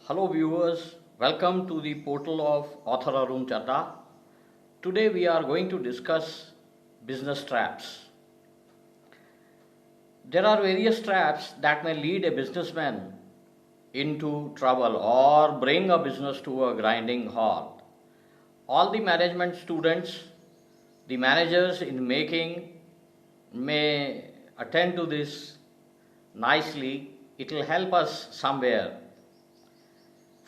Hello viewers, welcome to the portal of Author Arun Chadda. Today we are going to discuss business traps. There are various traps that may lead a businessman into trouble or bring a business to a grinding halt. All the management students, the managers in making may attend to this nicely. It will help us somewhere.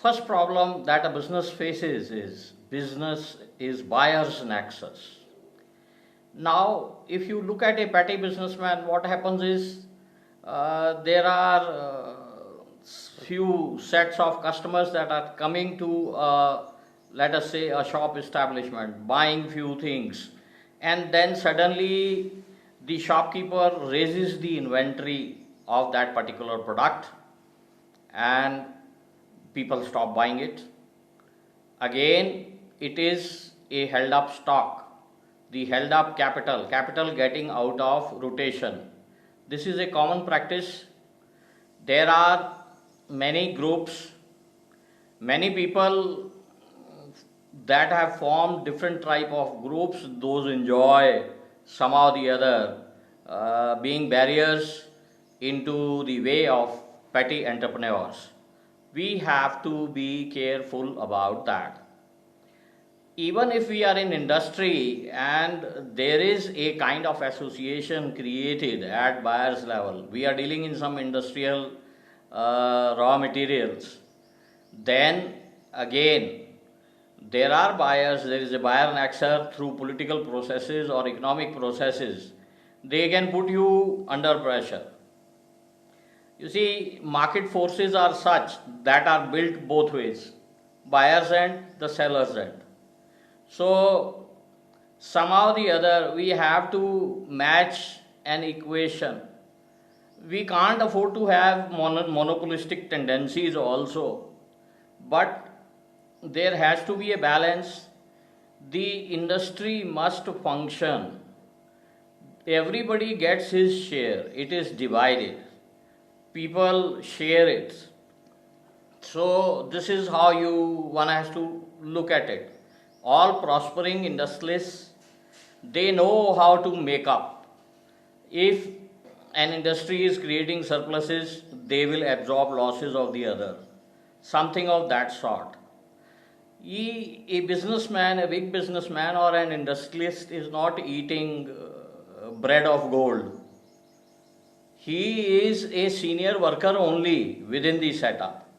First problem that a business faces is business is buyer's nexus. Now, if you look at a petty businessman, what happens is there are few sets of customers that are coming to, let us say, a shop establishment, buying few things, and then suddenly the shopkeeper raises the inventory of that particular product and people stop buying it. Again, it is a held up stock, the held up capital getting out of rotation. This is a common practice. There are many groups, many people that have formed different type of groups. Those enjoy somehow the other being barriers into the way of petty entrepreneurs. We have to be careful about that. Even if we are in industry and there is a kind of association created at buyers level, we are dealing in some industrial raw materials, then again there are buyers, there is a buyer nexus through political processes or economic processes. They can put you under pressure. You see, market forces are such that are built both ways, buyer's end, the seller's end. So, somehow or the other, we have to match an equation. We can't afford to have monopolistic tendencies also, but there has to be a balance. The industry must function. Everybody gets his share, it is divided. People share it. So this is how one has to look at it. All prospering industrialists, they know how to make up. If an industry is creating surpluses, they will absorb losses of the other. Something of that sort. A businessman, a big businessman or an industrialist is not eating bread of gold. He is a senior worker only within the setup.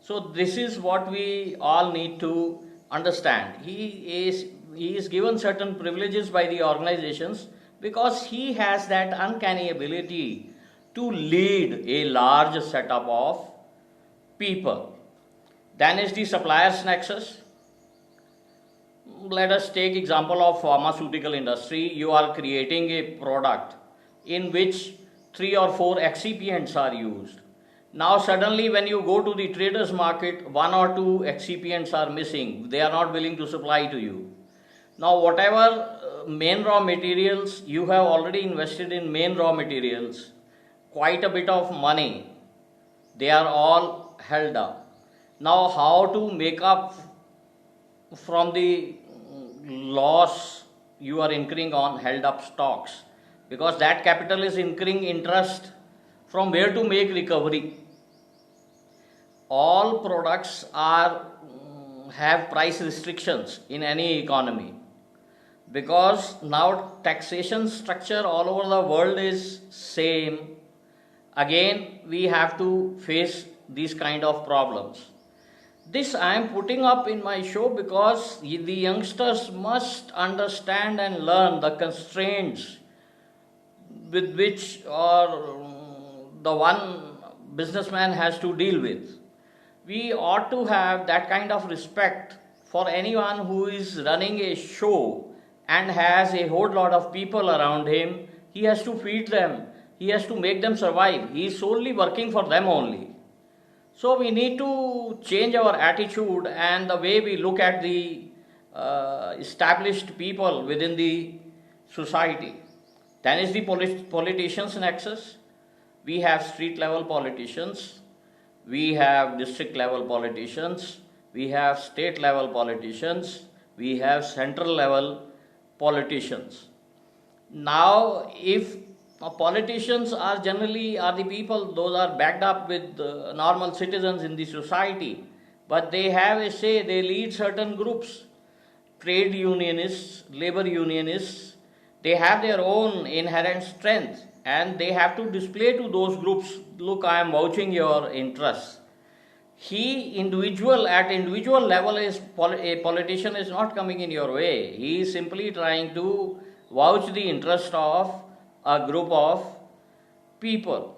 So this is what we all need to understand. He is given certain privileges by the organizations because he has that uncanny ability to lead a large setup of people. Then is the suppliers nexus. Let us take example of pharmaceutical industry. You are creating a product in which 3 or 4 excipients are used. Now suddenly when you go to the traders market, 1 or 2 excipients are missing. They are not willing to supply to you. Now whatever main raw materials, you have already invested in main raw materials, quite a bit of money, they are all held up. Now how to make up from the loss you are incurring on held up stocks? Because that capital is incurring interest. From where to make recovery? All products have price restrictions in any economy, because now taxation structure all over the world is same. Again we have to face these kind of problems. This I am putting up in my show because the youngsters must understand and learn the constraints with which or the one businessman has to deal with. We ought to have that kind of respect for anyone who is running a show and has a whole lot of people around him. He has to feed them, he has to make them survive. He is solely working for them only. So we need to change our attitude and the way we look at the established people within the society. Then is the politicians nexus. We have street level politicians. we have district level politicians, we have state level politicians, we have central level politicians. Now, if politicians are generally are the people, those are backed up with normal citizens in the society, but they have a say, they lead certain groups, trade unionists, labor unionists, they have their own inherent strength and they have to display to those groups, look, I am vouching your interests. He individual at individual level is a politician is not coming in your way. He is simply trying to vouch the interest of a group of people.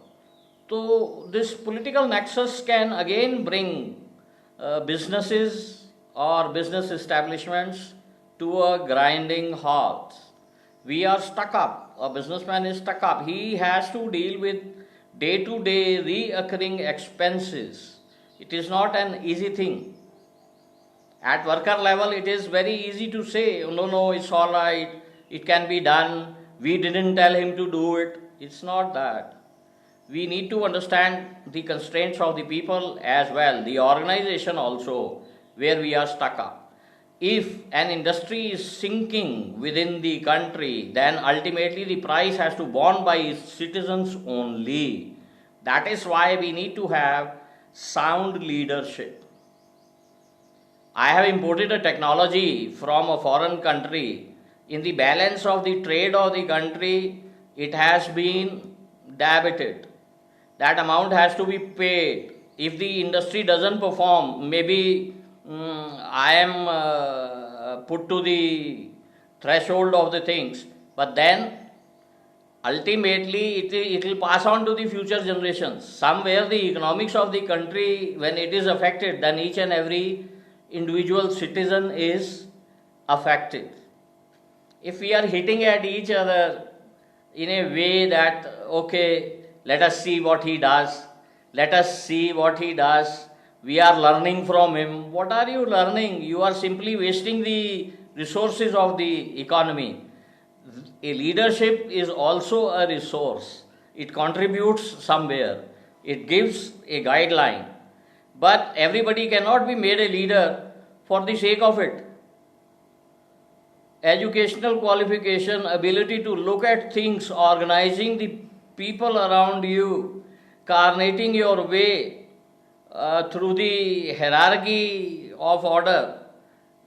So this political nexus can again bring businesses or business establishments to a grinding halt. We are stuck up. A businessman is stuck up. He has to deal with day to day reoccurring expenses. It is not an easy thing. At worker level, it is very easy to say, "Oh, no, no, it's all right, it can be done, we didn't tell him to do it." It's not that. We need to understand the constraints of the people as well, the organization also, where we are stuck up. If an industry is sinking within the country, then ultimately the price has to be borne by its citizens only. That is why we need to have sound leadership. I have imported a technology from a foreign country. In the balance of the trade of the country, it has been debited. That amount has to be paid. If the industry doesn't perform, maybe I am put to the threshold of the things, but then ultimately it will pass on to the future generations. Somewhere the economics of the country, when it is affected, then each and every individual citizen is affected. If we are hitting at each other in a way that, okay, let us see what he does, let us see what he does, we are learning from him. What are you learning? You are simply wasting the resources of the economy. A leadership is also a resource. It contributes somewhere. It gives a guideline. But everybody cannot be made a leader for the sake of it. Educational qualification, ability to look at things, organizing the people around you, carnating your way through the hierarchy of order.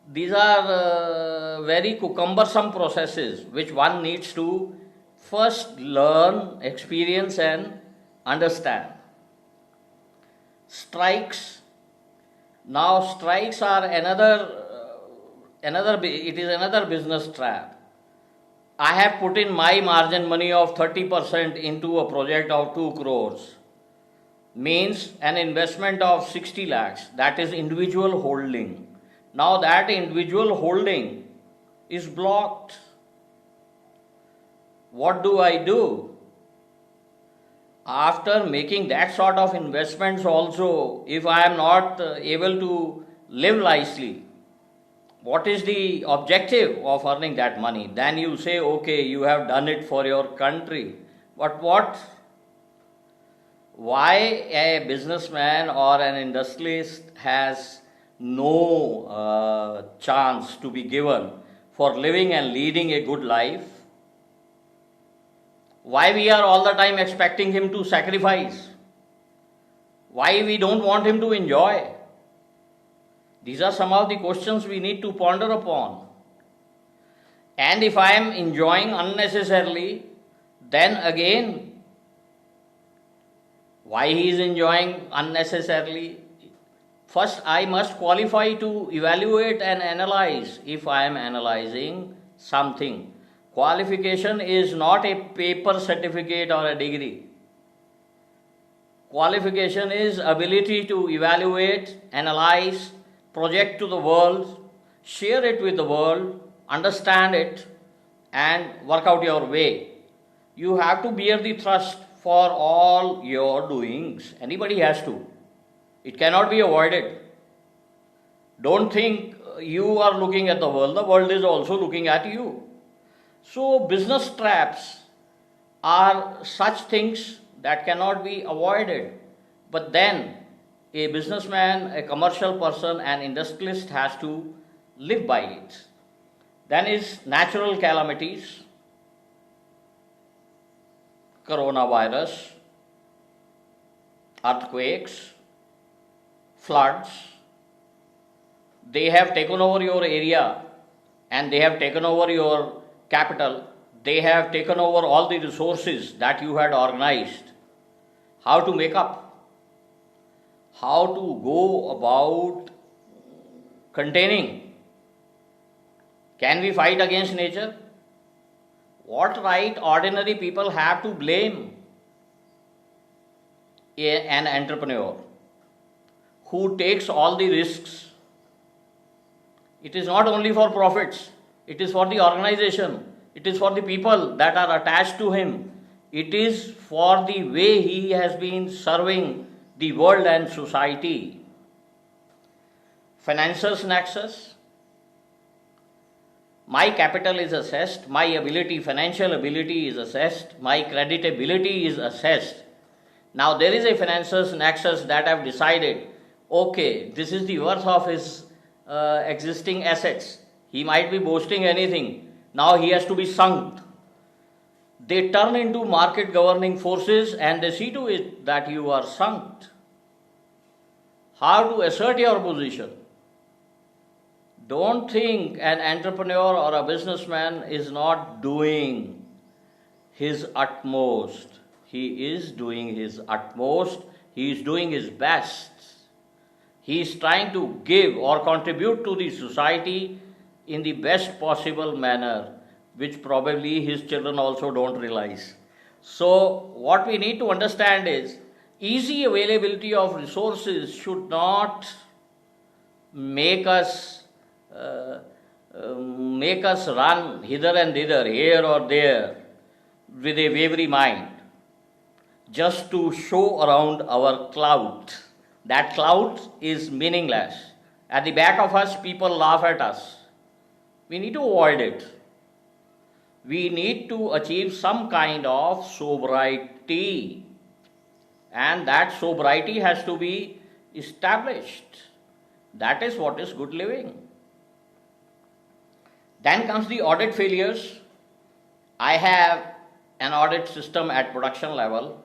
These are very cumbersome processes which one needs to first learn, experience, and understand. Strikes. Now, strikes are it is another business trap. I have put in my margin money of 30% into a project of 2 crores. Means an investment of 60 lakhs. That is individual holding. Now that individual holding is blocked. What do I do? After making that sort of investments also, if I am not able to live nicely, what is the objective of earning that money? Then you say, okay, you have done it for your country. But what? Why a businessman or an industrialist has no chance to be given for living and leading a good life? Why we are all the time expecting him to sacrifice? Why we don't want him to enjoy? These are some of the questions we need to ponder upon. And if I am enjoying unnecessarily, then again, why he is enjoying unnecessarily? First, I must qualify to evaluate and analyze if I am analyzing something. Qualification is not a paper certificate or a degree. Qualification is ability to evaluate, analyze, project to the world, share it with the world, understand it, and work out your way. You have to bear the thrust for all your doings. Anybody has to. It cannot be avoided. Don't think you are looking at the world is also looking at you. So, business traps are such things that cannot be avoided. But then, a businessman, a commercial person, an industrialist has to live by it. Then is natural calamities, coronavirus, earthquakes, floods. They have taken over your area and they have taken over your capital. They have taken over all the resources that you had organized. How to make up? How to go about containing? Can we fight against nature? What right ordinary people have to blame an entrepreneur who takes all the risks? It is not only for profits, it is for the organization, it is for the people that are attached to him, it is for the way he has been serving the world and society. Financiers nexus. My capital is assessed, my ability, financial ability is assessed, my creditability is assessed. Now there is a financiers nexus that have decided, okay, this is the worth of his existing assets. He might be boasting anything. Now he has to be sunk. They turn into market governing forces and they see to it that you are sunk. How to assert your position? Don't think an entrepreneur or a businessman is not doing his utmost. He is doing his utmost. He is doing his best. He is trying to give or contribute to the society in the best possible manner, which probably his children also don't realize. So, what we need to understand is easy availability of resources should not make us run hither and thither, here or there, with a wavery mind, just to show around our clout. That clout is meaningless. At the back of us, people laugh at us. We need to avoid it. We need to achieve some kind of sobriety, and that sobriety has to be established. That is what is good living. Then comes the audit failures. I have an audit system at production level.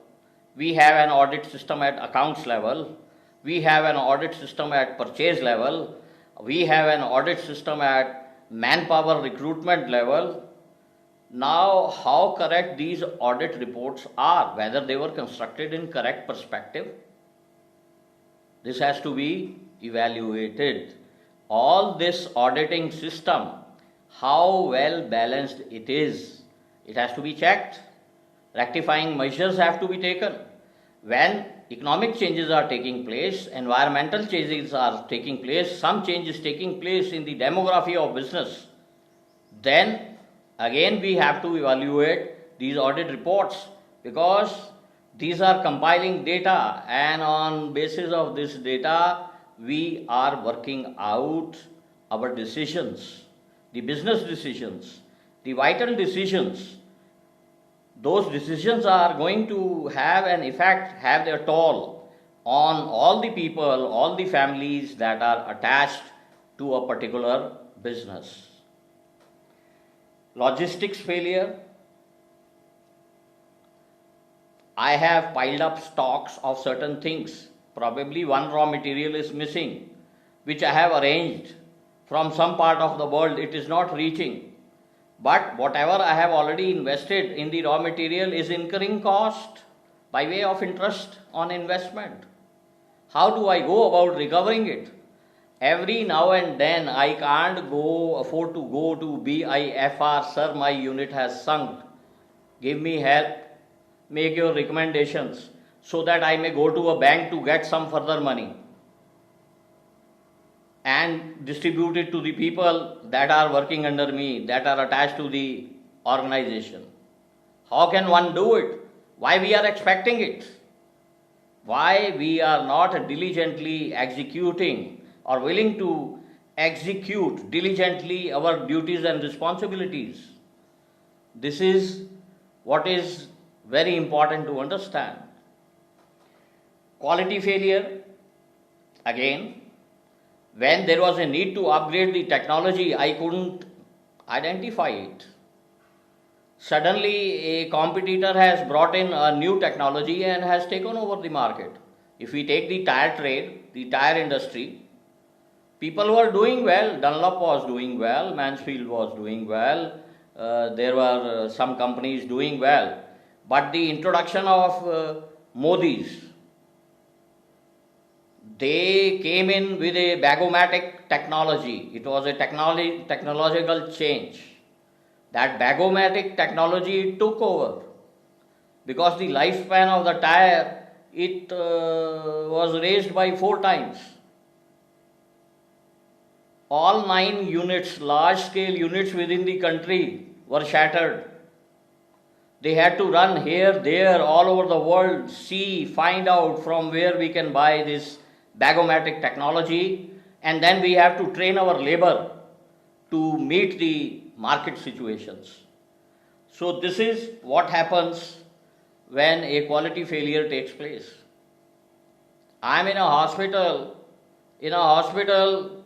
We have an audit system at accounts level. We have an audit system at purchase level. We have an audit system at manpower recruitment level. Now, how correct these audit reports are, whether they were constructed in correct perspective, this has to be evaluated. All this auditing system, how well balanced it is, it has to be checked. Rectifying measures have to be taken. When economic changes are taking place, environmental changes are taking place, some change is taking place in the demography of business, then again we have to evaluate these audit reports, because these are compiling data, and on basis of this data we are working out our decisions, the business decisions, the vital decisions. Those decisions are going to have an effect, have their toll on all the people, all the families that are attached to a particular business. Logistics failure. I have piled up stocks of certain things. Probably one raw material is missing, which I have arranged from some part of the world. It is not reaching. But whatever I have already invested in the raw material is incurring cost by way of interest on investment. How do I go about recovering it? Every now and then I can't afford to go to BIFR, sir, my unit has sunk. Give me help, make your recommendations so that I may go to a bank to get some further money and distribute it to the people that are working under me, that are attached to the organization. How can one do it? Why we are expecting it? Why we are not diligently executing or willing to execute diligently our duties and responsibilities? This is what is very important to understand. Quality failure. Again, when there was a need to upgrade the technology, I couldn't identify it. Suddenly, a competitor has brought in a new technology and has taken over the market. If we take the tire trade, the tire industry, people were doing well. Dunlop was doing well, Mansfield was doing well, there were some companies doing well. But the introduction of Modi's, they came in with a Bagomatic technology. It was a technological change. That Bagomatic technology took over because the lifespan of the tire, it was raised by 4 times. All 9 units, large scale units within the country were shattered. They had to run here, there, all over the world, see, find out from where we can buy this Bagomatic technology, and then we have to train our labor to meet the market situations. So this is what happens when a quality failure takes place. I am in a hospital. In a hospital,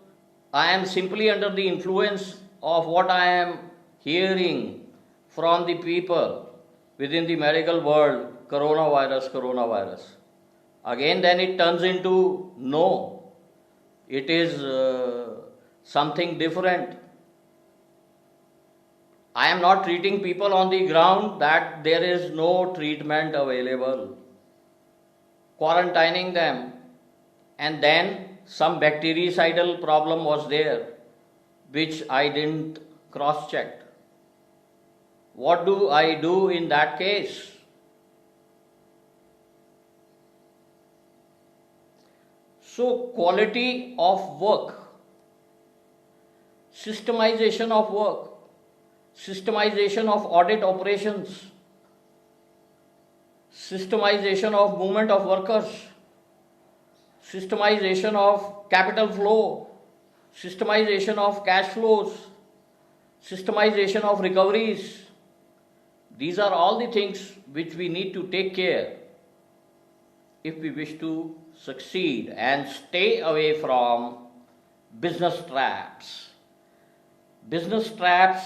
I am simply under the influence of what I am hearing from the people within the medical world, coronavirus, coronavirus. Again, then it turns into no, it is something different. I am not treating people on the ground that there is no treatment available. Quarantining them, and then some bactericidal problem was there which I didn't cross check. What do I do in that case? So, quality of work, systemization of work, systemization of audit operations, systemization of movement of workers, systemization of capital flow, systemization of cash flows, systemization of recoveries. These are all the things which we need to take care if we wish to succeed and stay away from business traps. Business traps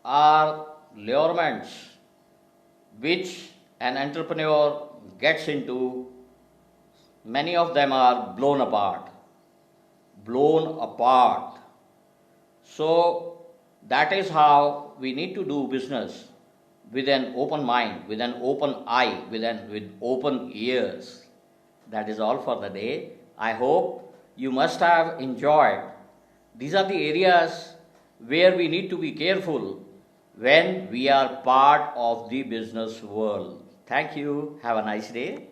are allurements which an entrepreneur gets into. Many of them are blown apart. So that is how we need to do business, with an open mind, with an open eye, with open ears. That is all for the day. I hope you must have enjoyed. These are the areas where we need to be careful when we are part of the business world. Thank you. Have a nice day.